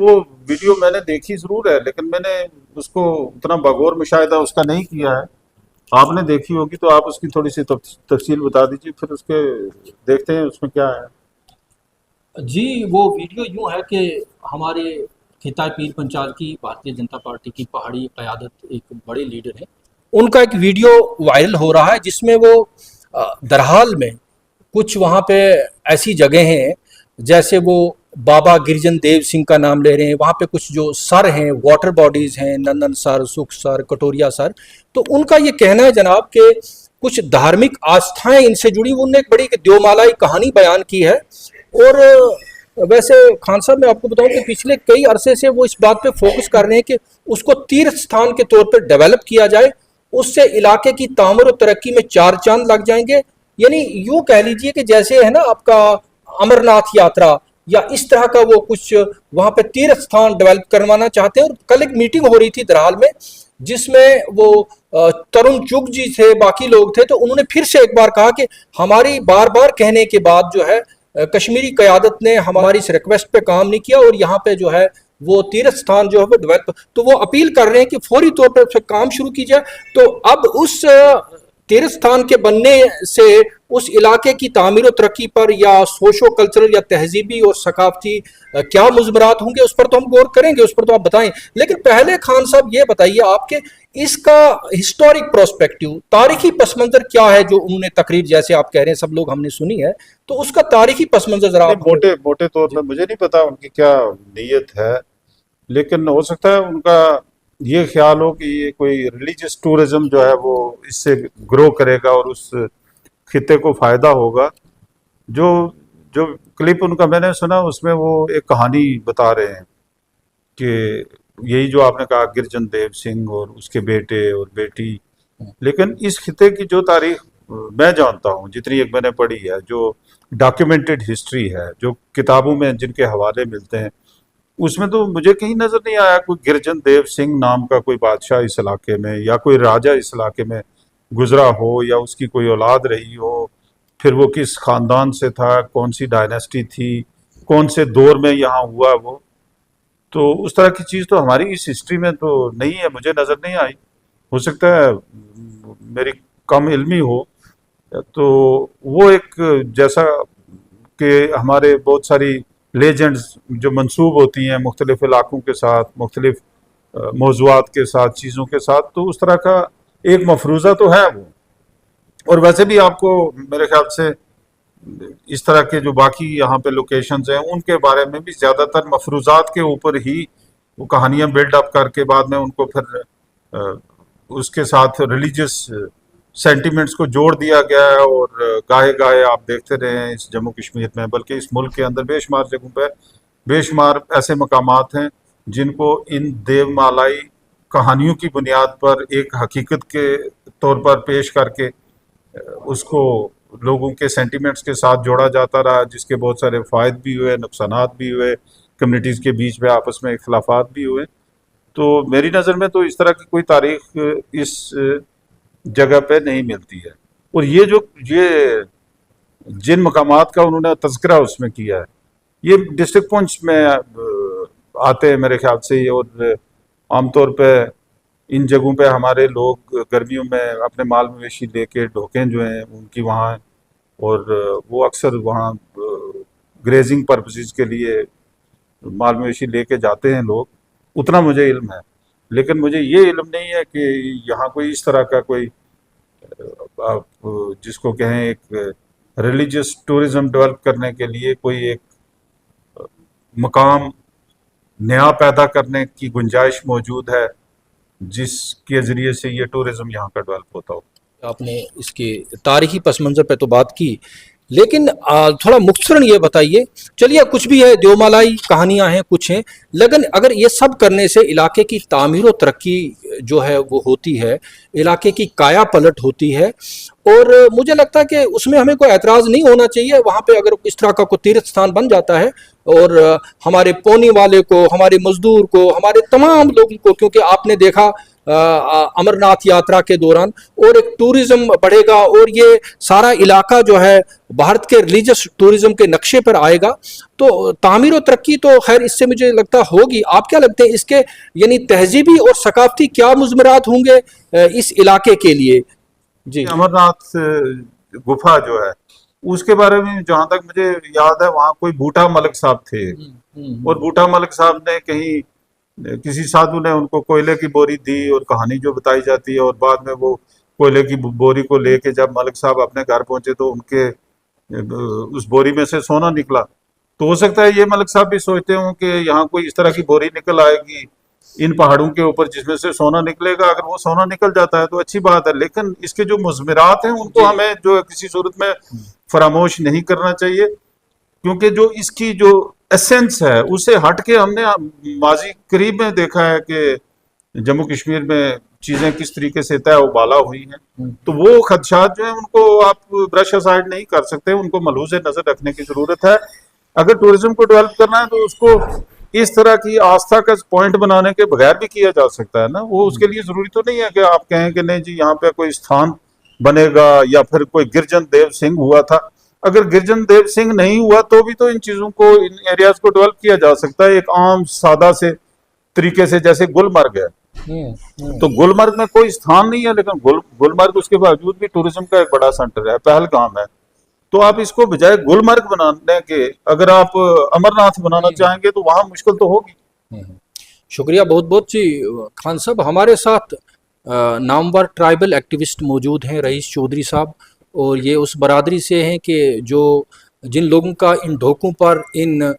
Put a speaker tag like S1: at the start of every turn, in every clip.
S1: वो वीडियो मैंने देखी जरूर है, लेकिन मैंने उसको उतना बगौर मुशाहिदा उसका नहीं किया है। आपने देखी होगी तो आप उसकी थोड़ी सी तफसील बता दीजिए, फिर उसके देखते हैं उसमें क्या है।
S2: जी, वो वीडियो यूँ है कि हमारे खिताए पीर पंचाल की भारतीय जनता पार्टी की पहाड़ी क़यादत एक बड़े लीडर हैं। उनका एक वीडियो वायरल हो रहा है जिसमें वो दरहाल में कुछ वहाँ पे ऐसी जगह हैं, जैसे वो बाबा गिरजन देव सिंह का नाम ले रहे हैं। वहाँ पे कुछ जो सर हैं, वाटर बॉडीज़ हैं, नंदन सर, सुख सर, कटोरिया सर। तो उनका ये कहना है जनाब कि कुछ धार्मिक आस्थाएं इनसे जुड़ी। उन्होंने एक बड़ी देवमालाई कहानी बयान की है। और वैसे खान साहब, मैं आपको बताऊं कि पिछले कई अरसे से वो इस बात पे फोकस कर रहे हैं कि उसको तीर्थ स्थान के तौर पर डेवलप किया जाए। उससे इलाके की तामीर और तरक्की में चार चांद लग जाएंगे। यानी यूं कह लीजिए कि जैसे है ना आपका अमरनाथ यात्रा, या इस तरह का वो कुछ वहां पे तीर्थ स्थान डेवलप करवाना चाहते हैं। और कल एक मीटिंग हो रही थी दरहाल में, जिसमें वो तरुण चुग जी थे, बाकी लोग थे। तो उन्होंने फिर से एक बार कहा कि हमारी बार बार कहने के बाद जो है कश्मीरी क़यादत ने हमारी इस रिक्वेस्ट पे काम नहीं किया, और यहाँ पे जो है वो तीर्थ स्थान जो है वो डेवलप। तो वो अपील कर रहे हैं कि फौरी तौर पर उस पर काम शुरू की जाए। तो अब उस तीर्थ स्थान के बनने से उस इलाके की तामीर और तरक्की पर, या सोशो कल्चरल या तहजीबी और सकाफती क्या मुज़मरात होंगे, उस पर तो हम गौर करेंगे, उस पर तो आप बताएं। लेकिन पहले खान साहब ये बताइए आपके इसका हिस्टोरिक प्रोस्पेक्टिव, तारीखी पस मंज़र क्या है जो उन्होंने तकरीर, जैसे आप कह रहे हैं सब लोग हमने सुनी है, तो उसका तारीखी पस मंज़र जरा
S1: नहीं,
S2: आप हमें।
S1: मोटे मोटे तौर पे मुझे नहीं पता उनकी क्या नीयत है, लेकिन हो सकता है उनका ये ख्याल हो कि ये कोई रिलीजियस टूरिज्म जो है वो इससे ग्रो करेगा और उस खिते को फायदा होगा। जो जो क्लिप उनका मैंने सुना उसमें वो एक कहानी बता रहे हैं कि यही जो आपने कहा गिरजन देव सिंह और उसके बेटे और बेटी। लेकिन इस खिते की जो तारीख मैं जानता हूँ, जितनी एक मैंने पढ़ी है, जो डॉक्यूमेंटेड हिस्ट्री है, जो किताबों में जिनके हवाले मिलते हैं, उसमें तो मुझे कहीं नजर नहीं आया कोई गिरजन देव सिंह नाम का कोई बादशाह इस इलाके में, या कोई राजा इस इलाके में गुजरा हो, या उसकी कोई औलाद रही हो। फिर वो किस खानदान से था, कौन सी डायनेस्टी थी, कौन से दौर में यहाँ हुआ वो। तो उस तरह की चीज़ तो हमारी इस हिस्ट्री में तो नहीं है, मुझे नज़र नहीं आई। हो सकता है मेरी कम इल्मी हो। तो वो एक, जैसा कि हमारे बहुत सारी लेजेंड्स जो मंसूब होती हैं मुख्तलिफ इलाकों के साथ, मुख्तलिफ मौज़ूआत के साथ, चीज़ों के साथ, तो उस तरह का एक मफरूज़ा तो है वो। और वैसे भी आपको मेरे ख्याल से इस तरह के जो बाकी यहाँ पे लोकेशंस हैं उनके बारे में भी ज़्यादातर मफरूज़ात के ऊपर ही वो कहानियाँ बिल्ड अप करके बाद में उनको फिर अ, उसके साथ रिलीजियस सेंटिमेंट्स को जोड़ दिया गया है। और गाहे गाहे आप देखते रहे हैं इस जम्मू कश्मीर में, बल्कि इस मुल्क के अंदर बेशुमार जगहों पर बेशुमार ऐसे मकामात हैं जिनको इन देवमालाई कहानियों की बुनियाद पर एक हकीकत के तौर पर पेश करके उसको लोगों के सेंटिमेंट्स के साथ जोड़ा जाता रहा, जिसके बहुत सारे फ़ायदे भी हुए, नुकसानात भी हुए, कम्युनिटीज़ के बीच में आपस में इख्लाफात भी हुए। तो मेरी नज़र में तो इस तरह की कोई तारीख इस जगह पे नहीं मिलती है। और ये जिन मकामात का उन्होंने तज़किरा उसमें किया है, ये डिस्ट्रिक्ट पुंछ में आते हैं मेरे ख्याल से। और आमतौर पे इन जगहों पे हमारे लोग गर्मियों में अपने माल मवेशी लेके, ढोकें जो हैं उनकी वहाँ, और वो अक्सर वहाँ ग्रेजिंग पर्पसेस के लिए माल मवेशी लेके जाते हैं लोग। उतना मुझे इल्म है, लेकिन मुझे ये इल्म नहीं है कि यहाँ कोई इस तरह का कोई आप जिसको कहें एक रिलीजियस टूरिज्म डेवलप करने के लिए कोई एक मकाम नया पैदा करने की गुंजाइश मौजूद है, जिसके ज़रिए से ये टूरिज़्म यहाँ का डेवलप होता हो।
S2: आपने इसके तारीखी पस मंज़र पे तो बात की, लेकिन थोड़ा मुख्तसरन ये बताइए। चलिए, कुछ भी है, देवमालाई कहानियाँ हैं, कुछ हैं, लेकिन अगर ये सब करने से इलाके की तामीर और तरक्की जो है वो होती है, इलाके की काया पलट होती है, और मुझे लगता है कि उसमें हमें कोई ऐतराज़ नहीं होना चाहिए। वहाँ पे अगर इस तरह का कोई तीर्थ स्थान बन जाता है, और हमारे पोनी वाले को, हमारे मजदूर को, हमारे तमाम लोगों को, क्योंकि आपने देखा अमरनाथ यात्रा के दौरान, और एक टूरिज्म बढ़ेगा, और ये सारा इलाका जो है भारत के रिलीजियस टूरिज्म के नक्शे पर आएगा। तो तामीर और तरक्की तो खैर इससे मुझे लगता होगी। आप क्या लगते हैं इसके यानी तहजीबी और सकाफती क्या मुज़मरात होंगे इस इलाके के लिए? जी।
S1: अमरनाथ गुफा जो है उसके बारे में जहां तक मुझे याद है वहां कोई बूटा मलिक साहब थे, और बूटा मलिक साहब ने कहीं किसी साधु ने उनको कोयले की बोरी दी, और कहानी जो बताई जाती है, और बाद में वो कोयले की बोरी को लेके जब मलिक साहब अपने घर पहुंचे तो उनके उस बोरी में से सोना निकला। तो हो सकता है ये मलिक साहब भी सोचते हों कि यहाँ कोई इस तरह की बोरी निकल आएगी इन पहाड़ों के ऊपर जिसमें से सोना निकलेगा। अगर वो सोना निकल जाता है तो अच्छी बात है, लेकिन इसके जो मुज़मिरात हैं उनको हमें जो है किसी सूरत में फरामोश नहीं करना चाहिए, क्योंकि जो इसकी जो एसेंस है उसे हट के हमने माजी करीब में देखा है कि जम्मू कश्मीर में चीजें किस तरीके से तय उबाला हुई हैं। तो वो खदशात जो है उनको आप ब्रश असाइड नहीं कर सकते, उनको मलहूज़ नजर रखने की जरूरत है। अगर टूरिज्म को डेवलप करना है तो उसको इस तरह की आस्था का पॉइंट बनाने के बगैर भी किया जा सकता है ना। वो उसके लिए जरूरी तो नहीं है कि आप कहें कि नहीं जी यहाँ पे कोई स्थान बनेगा या फिर कोई गिरजन देव सिंह हुआ था। अगर गिरजन देव सिंह नहीं हुआ तो भी तो इन चीजों को, इन एरियाज को डेवलप किया जा सकता है एक आम सादा से तरीके से, जैसे गुलमर्ग है। तो गुलमर्ग में कोई स्थान नहीं है, लेकिन गुलमर्ग उसके बावजूद भी टूरिज्म का एक बड़ा सेंटर है, पहलगाम है। तो आप इसको बजाय गुलमर्ग बनाने के अगर आप अमरनाथ बनाना चाहेंगे तो वहां मुश्किल तो होगी।
S2: शुक्रिया बहुत बहुत जी खान साहब। हमारे साथ नामवर ट्राइबल एक्टिविस्ट मौजूद हैं, रईस चौधरी साहब, और ये उस बरादरी से हैं कि जो जिन लोगों का इन ढोकों पर इन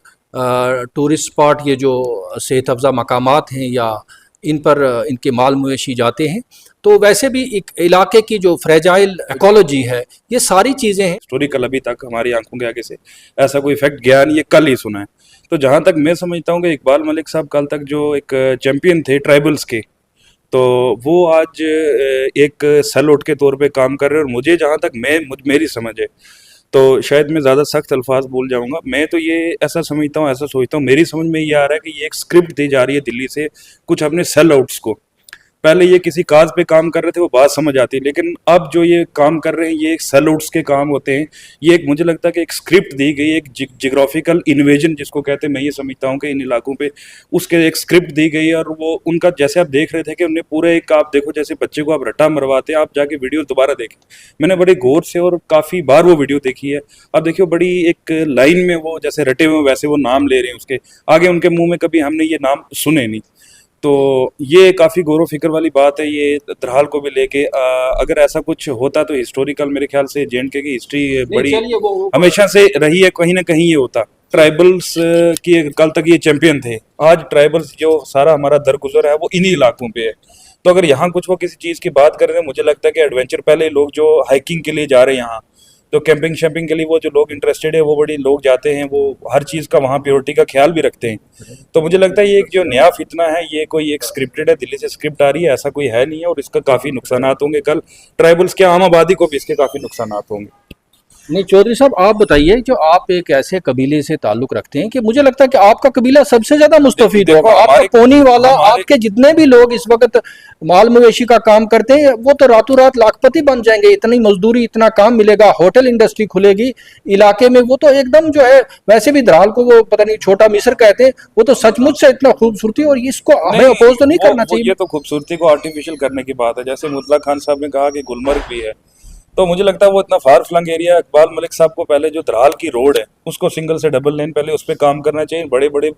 S2: टूरिस्ट स्पॉट ये जो सेहत अफ़ज़ा मकामात हैं या इन पर इनके माल मवेशी जाते हैं, तो वैसे भी एक इलाके की जो फ्रेजाइल इकोलॉजी है, ये सारी चीज़ें हैं।
S3: हिस्टोरिकल अभी तक हमारी आंखों के आगे से ऐसा कोई इफेक्ट गया नहीं, ये कल ही सुना है। तो जहाँ तक मैं समझता हूँ कि इकबाल मलिक साहब कल तक जो एक चैंपियन थे ट्राइबल्स के, तो वो आज एक सेल आउट के तौर पे काम कर रहे हैं। और मुझे जहाँ तक मेरी समझ है, तो शायद मैं ज़्यादा सख्त अल्फाज बोल जाऊंगा, मैं तो ये ऐसा समझता हूँ, ऐसा सोचता हूँ, मेरी समझ में ये आ रहा है कि ये एक स्क्रिप्ट दी जा रही है दिल्ली से कुछ अपने सेल आउट्स को। पहले ये किसी काज पे काम कर रहे थे, वो बात समझ आती, लेकिन अब जो ये काम कर रहे हैं ये एक सेल आउट्स के काम होते हैं। ये एक मुझे लगता है कि एक स्क्रिप्ट दी गई, एक जियोग्राफिकल इन्वेजन जिसको कहते हैं, मैं ये समझता हूँ कि इन इलाकों पे उसके एक स्क्रिप्ट दी गई है। और वो उनका जैसे आप देख रहे थे कि उन्हें पूरे एक, आप देखो जैसे बच्चे को आप रट्टा मरवाते हैं, आप जाके वीडियो दोबारा देखें, मैंने बड़ी गौर से और काफ़ी बार वो वीडियो देखी है। अब देखियो बड़ी एक लाइन में वो जैसे रटे हुए वैसे वो नाम ले रहे हैं, उसके आगे उनके मुँह में कभी हमने ये नाम सुने नहीं। तो ये काफ़ी गौर फिक्र वाली बात है ये दरहाल को भी लेके। अगर ऐसा कुछ होता तो हिस्टोरिकल मेरे ख्याल से जे.एंड.के की हिस्ट्री बड़ी हमेशा से रही है, कहीं ना कहीं ये होता। ट्राइबल्स की कल तक ये चैंपियन थे, आज ट्राइबल्स जो सारा हमारा दरगुजर है वो इन्हीं इलाकों पे है। तो अगर यहाँ कुछ वो किसी चीज़ की बात कर रहे हैं, मुझे लगता है कि एडवेंचर, पहले लोग जो हाइकिंग के लिए जा रहे हैं यहाँ, तो कैंपिंग शैम्पिंग के लिए वो जो लोग इंटरेस्टेड है वो बड़ी लोग जाते हैं, वो हर चीज़ का वहाँ प्योरिटी का ख्याल भी रखते हैं। तो मुझे लगता है ये एक जो नया फितना है ये कोई एक स्क्रिप्टेड है, दिल्ली से स्क्रिप्ट आ रही है, ऐसा कोई है नहीं है। और इसका काफ़ी नुकसानात होंगे, कल ट्राइबल्स के आम आबादी को भी इसके काफ़ी नुकसानात होंगे।
S2: नहीं चौधरी साहब, आप बताइए, जो आप एक ऐसे कबीले से ताल्लुक रखते हैं कि मुझे लगता है कि आपका कबीला सबसे ज्यादा मुस्तफीद होगा। आपका पोनी वाला, आपके जितने भी लोग इस वक्त माल मवेशी का काम करते हैं वो तो रातों रात लाखपति बन जाएंगे, इतनी मजदूरी, इतना काम मिलेगा, होटल इंडस्ट्री खुलेगी इलाके में। वो तो एकदम जो है, वैसे भी दराल को वो पता नहीं छोटा मिस्र कहते हैं, वो तो सचमुच से इतना खूबसूरती, और इसको हमें अपोज तो नहीं करना चाहिए।
S3: ये तो खूबसूरती को आर्टिफिशियल करने की बात है। जैसे मुतला खान साहब ने कहा कि गुलमर्ग भी है, तो मुझे लगता है वो इतना far flung area. Iqbal Malik साहब को पहले जो दराल की रोड है उसको सिंगल से डबल लेन पहले उस पर काम करना चाहिए। बड़े बड़े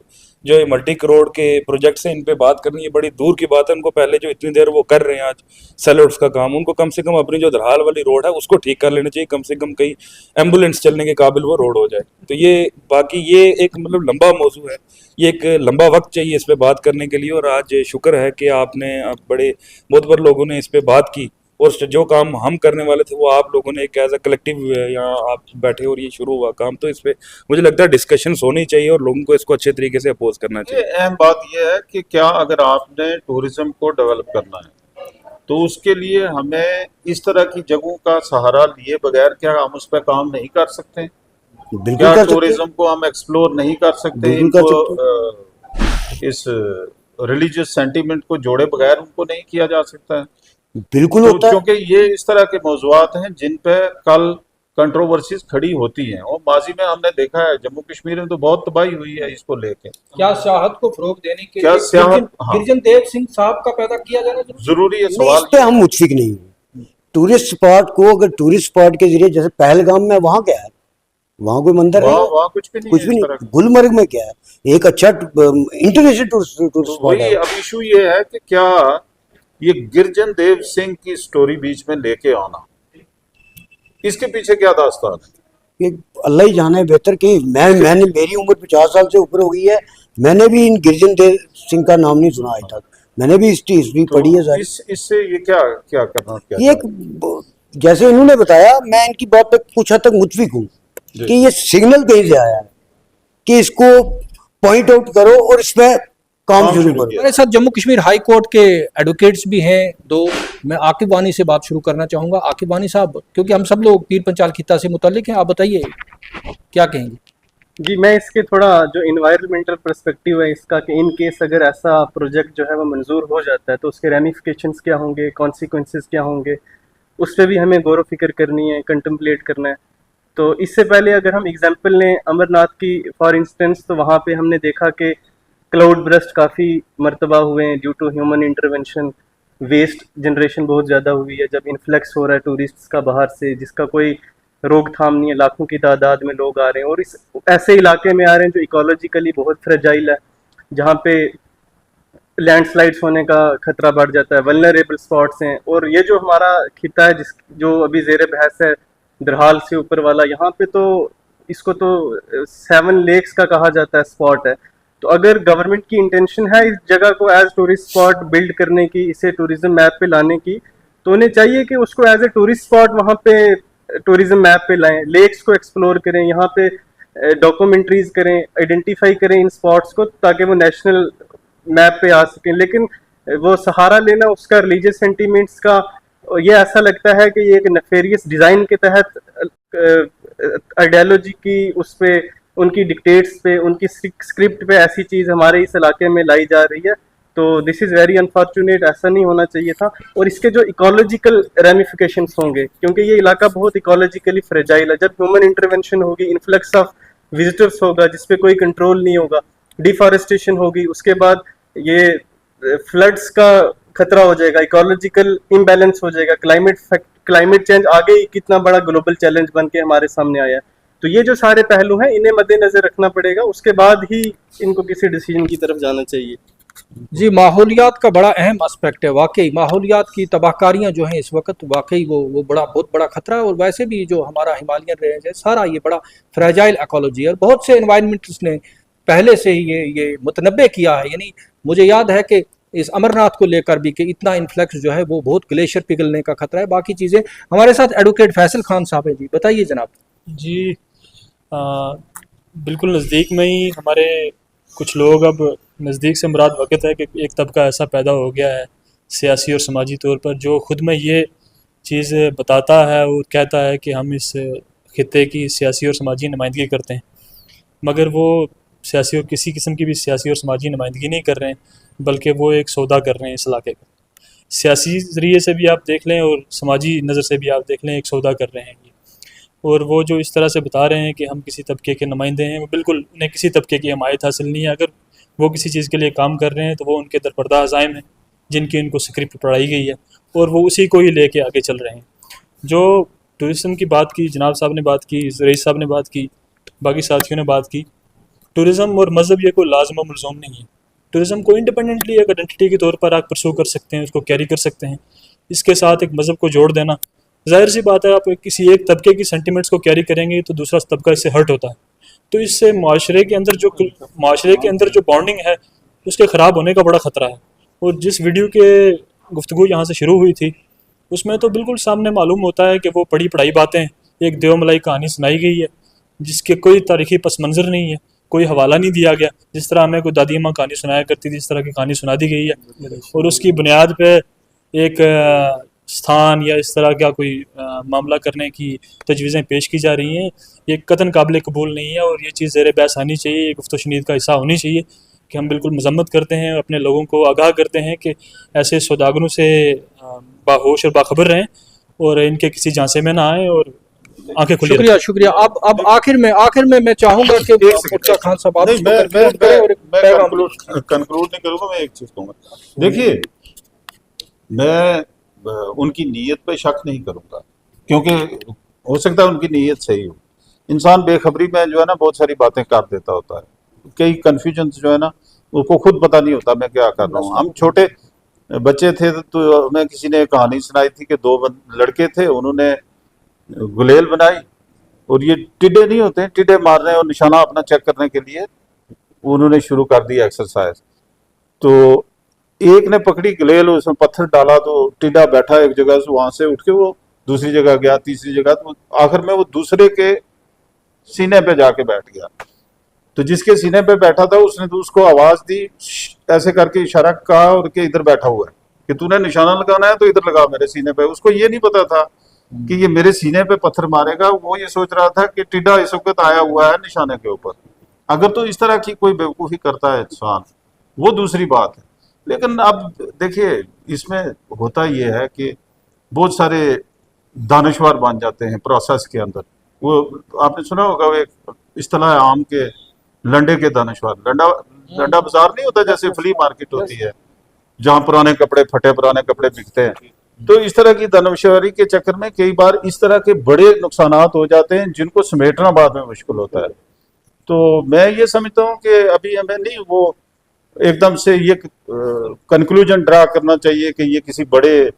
S3: जो मल्टी करोड़ के प्रोजेक्ट्स हैं इन पे बात करनी है बड़ी दूर की बात है। उनको पहले जो इतनी देर वो कर रहे हैं आज सेलर्स का काम, उनको कम से कम अपनी जो दराल वाली रोड है उसको ठीक कर लेना चाहिए, कम से कम कहीं एम्बुलेंस चलने के काबिल वो रोड हो जाए। तो ये बाकी ये एक मतलब लंबा मौजू है, ये एक लंबा वक्त चाहिए इस पे बात करने के लिए। और आज शुक्र है कि आपने बड़े मोतबर लोगों ने इस पे बात की, और जो काम हम करने वाले थे वो आप लोगों ने एक एज अ कलेक्टिव यहाँ आप बैठे और ये शुरू हुआ काम। तो इस पे मुझे लगता है डिस्कशंस होनी चाहिए और लोगों को इसको अच्छे तरीके से अपोज करना चाहिए।
S1: अहम बात यह है कि क्या अगर आपने टूरिज्म को डेवलप करना है तो उसके लिए हमें इस तरह की जगहों का सहारा लिए बगैर क्या हम उस पर काम नहीं कर सकते? क्या टूरिज्म को हम एक्सप्लोर नहीं कर सकते? इस रिलीजियस सेंटीमेंट को जोड़े बगैर उनको नहीं किया जा सकता है?
S4: बिल्कुल
S1: तो
S4: होता है।
S1: क्योंकि ये इस तरह के मौजूआत हैं जिन पे कल कंट्रोवर्सीज खड़ी होती हैं, और माजी में हमने देखा है जम्मू कश्मीर में तो बहुत तबाही हुई है इसको लेके।
S2: क्या सियाहत को फरोग देने के
S1: क्या
S2: लिए
S1: सियाहत, हाँ,
S2: गिरजन देव सिंह साहब का पैदा किया जाना
S1: जरूरी है?
S4: नहीं,
S1: सवाल
S4: इस पे हम मुतफिक नहीं हैं। टूरिस्ट स्पॉट को अगर टूरिस्ट स्पॉट के जरिए, जैसे पहलगाम में, वहाँ क्या है, वहाँ कोई मंदिर
S1: वहाँ
S4: नहीं है,
S1: वहाँ कुछ भी नहीं
S4: कुछ
S1: है
S4: भी
S1: इस
S4: नहीं।
S1: तरह का।
S4: गुलमर्ग में क्या है, एक अच्छा इंटरनेशनल टूरिस्ट
S1: तो
S4: स्पॉट
S1: वही
S4: है।
S1: अब इशू ये है कि क्या ये गिरजन देव सिंह की स्टोरी बीच में लेके आना, इसके पीछे क्या दास्तान है?
S4: ये अल्लाह ही जाने बेहतर कि मैंने मेरी उम्र 50 साल से ऊपर हो गई है, मैंने भी इन गिरजन देव सिंह का नाम नहीं सुना आज तक। मैंने भी इसकी हिस्ट्री पढ़ी है सारी।
S1: इससे ये क्या क्या करना, क्या
S4: ये एक, जैसे इन्होंने बताया, मैं इनकी बात पे कुछ हद तक मुतफिक हूँ
S1: जी।
S4: कि ये सिग्नल कहीं से आया है कि इसको पॉइंट आउट करो और इस पे काम शुरू करो।
S2: हमारे साथ जम्मू कश्मीर हाई कोर्ट के एडवोकेट्स भी हैं दो। मैं आकिब वानी से बात शुरू करना चाहूंगा। आकिब वानी साहब, क्योंकि हम सब लोग पीर पंचाल खित्ता से मुतल्लिक हैं, आप बताइए क्या कहेंगे?
S5: जी, मैं इसके थोड़ा जो इन्वायरमेंटल पर्सपेक्टिव है इसका, कि इन केस अगर ऐसा प्रोजेक्ट जो है वो मंजूर हो जाता है तो उसके रेमिफिकेशंस क्या होंगे, कॉन्सिक्वेंसेस क्या होंगे, उस पर भी हमें गौर फिक्र करनी है, कंटम्पलेट करना है। तो इससे पहले अगर हम एग्जांपल लें अमरनाथ की फॉर इंस्टेंस, तो वहाँ पे हमने देखा कि क्लाउड ब्रस्ट काफ़ी मरतबा हुए हैं due to human intervention. Waste generation बहुत ज़्यादा हुई है जब इन्फ्लक्स हो रहा है टूरिस्ट्स का बाहर से, जिसका कोई रोकथाम नहीं है। लाखों की तादाद में लोग आ रहे हैं और इस ऐसे इलाके में आ रहे हैं जो इकोलॉजिकली बहुत फ्रेजाइल है, जहाँ पे लैंडस्लाइड्स होने का खतरा बढ़ जाता है, वल्नरेबल स्पॉट्स हैं। और ये जो हमारा खिता है जो अभी ज़ेर बहस है, दरहाल से ऊपर वाला, यहाँ पे तो इसको तो 7 लेक्स का कहा जाता है स्पॉट है। तो अगर गवर्नमेंट की इंटेंशन है इस जगह को एज टूरिस्ट स्पॉट बिल्ड करने की, इसे टूरिज्म मैप पे लाने की, तो उन्हें चाहिए कि उसको एज ए टूरिस्ट स्पॉट वहाँ पे टूरिज्म मैप पे लाएं, लेक्स को एक्सप्लोर करें, यहाँ पे डॉक्यूमेंट्रीज करें, आइडेंटिफाई करें इन स्पॉट्स को, ताकि वो नेशनल मैप पे आ सकें। लेकिन वो सहारा लेना उसका रिलीजियस सेंटीमेंट्स का, ये ऐसा लगता है कि ये एक नेफेरियस डिज़ाइन के तहत आइडियोलॉजी की, उस पे, उनकी डिक्टेट्स पे, उनकी स्क्रिप्ट पे ऐसी चीज़ हमारे इस इलाके में लाई जा रही है। तो दिस इज़ वेरी अनफॉर्चुनेट, ऐसा नहीं होना चाहिए था। और इसके जो इकोलॉजिकल रेमिफिकेशंस होंगे, क्योंकि ये इलाका बहुत इकोलॉजिकली फ्रेजाइल है, जब ह्यूमन इंटरवेंशन होगी, इन्फ्लक्स ऑफ विजिटर्स होगा जिस पे कोई कंट्रोल नहीं होगा, डिफॉरेस्टेशन होगी, उसके बाद ये फ्लड्स का खतरा हो जाएगा, इकोलॉजिकल इम्बैलेंस हो जाएगा, क्लाइमेट चेंज आगे ही कितना बड़ा ग्लोबल चैलेंज बन के हमारे सामने आया है। तो ये जो सारे पहलू हैं इन्हें मद्देनजर रखना पड़ेगा, उसके बाद ही इनको किसी डिसीजन की तरफ जाना चाहिए।
S2: जी, माहौलियात का बड़ा अहम एस्पेक्ट है। वाकई माहौलियात की तबाहकारियाँ जो हैं इस वक्त, वाकई वो बहुत बड़ा खतरा है। और वैसे भी जो हमारा हिमालयन रेंज है सारा, ये बड़ा फ्रेजाइल इकोलॉजी है। और बहुत से एनवायरमेंटिस्ट ने पहले से ही ये मुतनब्बे किया है। यानी मुझे याद है कि इस अमरनाथ को लेकर भी कि इतना इन्फ्लक्स जो है वो बहुत ग्लेशियर पिघलने का खतरा है। बाकी चीज़ें, हमारे साथ एडवोकेट फैसल खान साहब हैं। जी बताइए जनाब।
S6: जी, बिल्कुल नज़दीक में ही हमारे कुछ लोग, अब नज़दीक से मुराद वक़्त है कि एक तबका ऐसा पैदा हो गया है सियासी और समाजी तौर पर, जो ख़ुद में ये चीज़ बताता है और कहता है कि हम इस खित्ते की सियासी और समाजी नुमाइंदगी करते हैं, मगर वो सियासी और किसी किस्म की भी सियासी और समाजी नुमाइंदगी नहीं कर रहे हैं, बल्कि वो एक सौदा कर रहे हैं इस इलाके का। सियासी ज़रिए से भी आप देख लें और समाजी नज़र से भी आप देख लें, एक सौदा कर रहे हैं ये। और वो जो इस तरह से बता रहे हैं कि हम किसी तबके के नुमाइंदे हैं, वो बिल्कुल, उन्हें किसी तबके की हमायत हासिल नहीं है। अगर वो किसी चीज़ के लिए काम कर रहे हैं तो वो उनके दरपर्दा अज़ाइम हैं जिनकी उनको स्क्रिप्ट पढ़ाई गई है और वो उसी को ही लेके आगे चल रहे हैं। जो टूरिज़म की बात की, जनाब साहब ने बात की, रईस साहब ने बात की, बाकी साथियों ने बात की, टूरिज़म और मज़हब ये कोई लाज़िम और मुलज़ूम नहीं है। टूरिज़म को इंडिपेंडेंटली एक आइडेंटिटी के तौर पर आप परसू कर सकते हैं, उसको कैरी कर सकते हैं। इसके साथ एक मज़हब को जोड़ देना, ज़ाहिर सी बात है, आप किसी एक तबके की सेंटिमेंट्स को कैरी करेंगे तो दूसरा तबका इससे हर्ट होता है। तो इससे माशरे के अंदर जो बॉन्डिंग है उसके ख़राब होने का बड़ा ख़तरा है। और जिस वीडियो के गुफ्तगू यहाँ से शुरू हुई थी उसमें तो बिल्कुल सामने मालूम होता है कि वो पढ़ी पढ़ाई बातें, एक देवमलाई कहानी सुनाई गई है जिसके कोई तारीख़ी पस मंज़र नहीं है, कोई हवाला नहीं दिया गया। जिस तरह हमें कोई दादी अम्मा कहानी सुनाया करती थी, इस तरह की कहानी सुना दी गई है और उसकी बुनियाद पे एक स्थान या इस तरह का कोई मामला करने की तजवीज़ें पेश की जा रही हैं। ये कतन काबिल कबूल नहीं है और ये चीज़ ज़ेर बहस आनी चाहिए, गुफ्त शनीद का हिस्सा होनी चाहिए कि हम बिल्कुल मजम्मत करते हैं, अपने लोगों को आगाह करते हैं कि ऐसे सौदागरों से बाहोश और बाखबर रहें और इनके किसी झांसे में ना आएँ और आंखें खुली
S2: शुक्रिया शुक्रिया। अब आखिर में मैं चाहूंगा कि
S1: एक सेकंड।
S2: मुर्तजा खान साहब आप
S1: नहीं,
S2: इसको
S1: मैं
S2: conclude करें और एक पैगाम दें।
S1: कंक्लूड नहीं करूंगा, मैं एक चीज कहूंगा। देखिए, मैं उनकी नीयत पे शक नहीं करूंगा, क्योंकि हो सकता है उनकी नीयत सही हो। इंसान बेखबरी में जो है ना बहुत सारी बातें कर देता होता है, कई कंफ्यूजन जो है ना उसको खुद पता नहीं होता मैं क्या कर रहा हूँ। हम छोटे बच्चे थे तो हमें किसी ने कहानी सुनाई थी कि दो लड़के थे, उन्होंने गुलेल बनाई, और ये टिड्डे नहीं होते, टिड्डे मारने और निशाना अपना चेक करने के लिए उन्होंने शुरू कर दी एक्सरसाइज। तो एक ने पकड़ी गुलेल, उसमें पत्थर डाला तो टिड्डा बैठा एक जगह से, वहां से उठ के वो दूसरी जगह गया, तीसरी जगह, तो आखिर में वो दूसरे के सीने पे जाके बैठ गया। तो जिसके सीने पे बैठा था उसने तो उसको आवाज दी, ऐसे करके इशारा कहा और के इधर बैठा हुआ है कि तूने निशाना लगाना है तो इधर लगा मेरे सीने पे। उसको ये नहीं पता था कि ये मेरे सीने पे पत्थर मारेगा, वो ये सोच रहा था कि टिड्डा इस वक्त आया हुआ है निशाने के ऊपर। अगर तो इस तरह की कोई बेवकूफ़ी करता है इंसान, वो दूसरी बात है। लेकिन अब देखिए, इसमें होता ये है कि बहुत सारे दानिशवर बन जाते हैं प्रोसेस के अंदर। वो आपने सुना होगा, वो एक इस्तेलाह है आम के लंडे के दानिशवर। लंडा बाजार नहीं होता, जैसे फ्ली मार्केट होती है जहाँ पुराने कपड़े, फटे पुराने कपड़े बिकते हैं। तो इस तरह की दानिशवरी के चक्कर में कई बार इस तरह के बड़े नुकसानात हो जाते हैं जिनको समेटना बाद में मुश्किल होता है। तो मैं ये समझता हूँ कि अभी हमें नहीं वो एकदम से ये कंक्लूजन ड्रा करना चाहिए कि ये किसी बड़े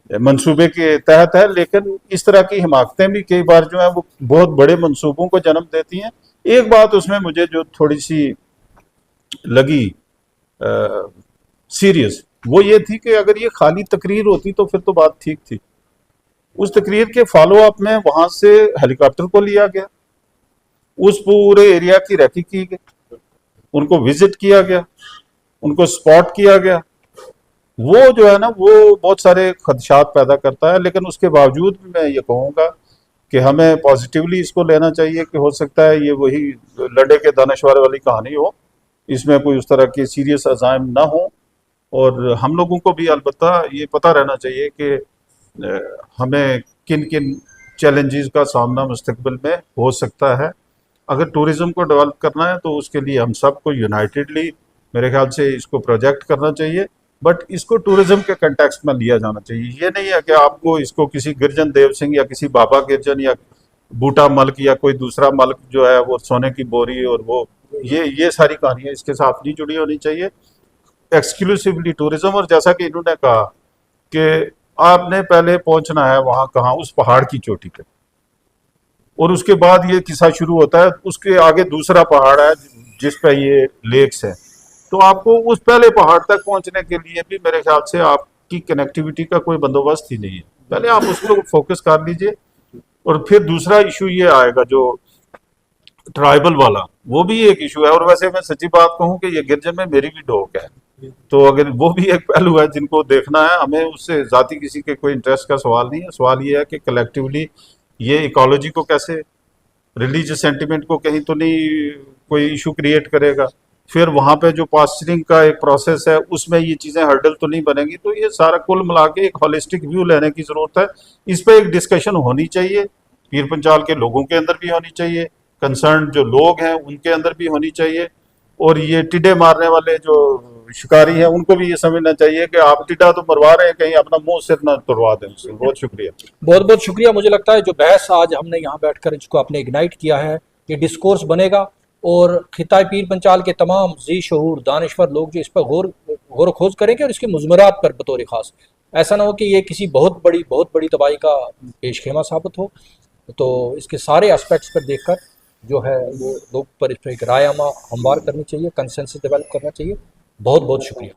S1: मंसूबे के तहत है, लेकिन इस तरह की हिमाकतें भी कई बार जो है वो बहुत बड़े मंसूबों को जन्म देती हैं। एक बात उसमें मुझे जो थोड़ी सी लगी सीरियस, वो ये थी कि अगर ये खाली तकरीर होती तो फिर तो बात ठीक थी। उस तकरीर के फॉलो अप में वहां से हेलीकॉप्टर को लिया गया, उस पूरे एरिया की रेकी की गई, उनको विजिट किया गया, उनको स्पॉट किया गया। वो जो है ना वो बहुत सारे खदशात पैदा करता है, लेकिन उसके बावजूद भी मैं ये कहूँगा कि हमें पॉजिटिवली इसको लेना चाहिए कि हो सकता है ये वही लड़े के दानश्वर वाली कहानी हो, इसमें कोई उस तरह के सीरियस अज़ाइम ना हो। और हम लोगों को भी अलबत्ता ये पता रहना चाहिए कि हमें किन किन चैलेंजेस का सामना मुस्तकबिल में हो सकता है। अगर टूरिज़्म को डेवलप करना है तो उसके लिए हम सबको यूनाइटेडली मेरे ख्याल से इसको प्रोजेक्ट करना चाहिए, बट इसको टूरिज़्म के कंटेक्स्ट में लिया जाना चाहिए। ये नहीं है कि आपको इसको किसी गिरजन देव सिंह या किसी बाबा गिरजन या बूटा मल्क या कोई दूसरा मल्क जो है वो सोने की बोरी और वो ये सारी कहानियाँ इसके साथ नहीं जुड़ी होनी चाहिए। एक्सक्लूसिवली टूरिज्म, और जैसा कि इन्होंने कहा कि आपने पहले पहुंचना है वहां कहाँ, उस पहाड़ की चोटी पे, और उसके बाद ये किस्सा शुरू होता है, उसके आगे दूसरा पहाड़ है जिस पे ये लेक्स है। तो आपको उस पहले पहाड़ तक पहुंचने के लिए भी मेरे ख्याल से आपकी कनेक्टिविटी का कोई बंदोबस्त ही नहीं है। पहले आप उस पर फोकस कर लीजिए, और फिर दूसरा इशू ये आएगा जो ट्राइबल वाला, वो भी एक इशू है। और वैसे मैं सच्ची बात कहूँ कि ये गिरजन में मेरी भी डोक है, तो अगर वो भी एक पहलू है जिनको देखना है हमें, उससे जाति किसी के कोई इंटरेस्ट का सवाल नहीं है। सवाल ये है कि कलेक्टिवली ये इकोलॉजी को कैसे, रिलीजियस सेंटिमेंट को कहीं तो नहीं कोई इशू क्रिएट करेगा, फिर वहाँ पे जो पास्चरिंग का एक प्रोसेस है उसमें ये चीज़ें हर्डल तो नहीं बनेंगी। तो ये सारा कुल मिला के एक होलिस्टिक व्यू लेने की ज़रूरत है। इस पर एक डिस्कशन होनी चाहिए, पीर पंचाल के लोगों के अंदर भी होनी चाहिए, कंसर्न जो लोग हैं उनके अंदर भी होनी चाहिए, और ये टिड्डे मारने वाले जो शिकारी हैं उनको भी ये समझना चाहिए कि आप टिड्डा तो मरवा रहे हैं, कहीं अपना मुंह सिर ना तोड़वा दें उससे। बहुत शुक्रिया।
S2: बहुत बहुत शुक्रिया। मुझे लगता है जो बहस आज हमने यहाँ बैठकर इसको आपने इग्नाइट किया है, ये डिस्कोर्स बनेगा और खिताई पीर पंचाल के तमाम जी शहूर दानिश्वर लोग जो इस पर गौर खोज करेंगे और इसके मुज़मरात पर बतौर ख़ास, ऐसा ना हो कि ये किसी बहुत बड़ी तबाही का पेशखेमा साबित हो। तो इसके सारे एस्पेक्ट्स पर देखकर जो है वो लोग पर इस पर एक राय हमवार करनी चाहिए, कंसेंसस डेवलप करना चाहिए। बहुत बहुत शुक्रिया।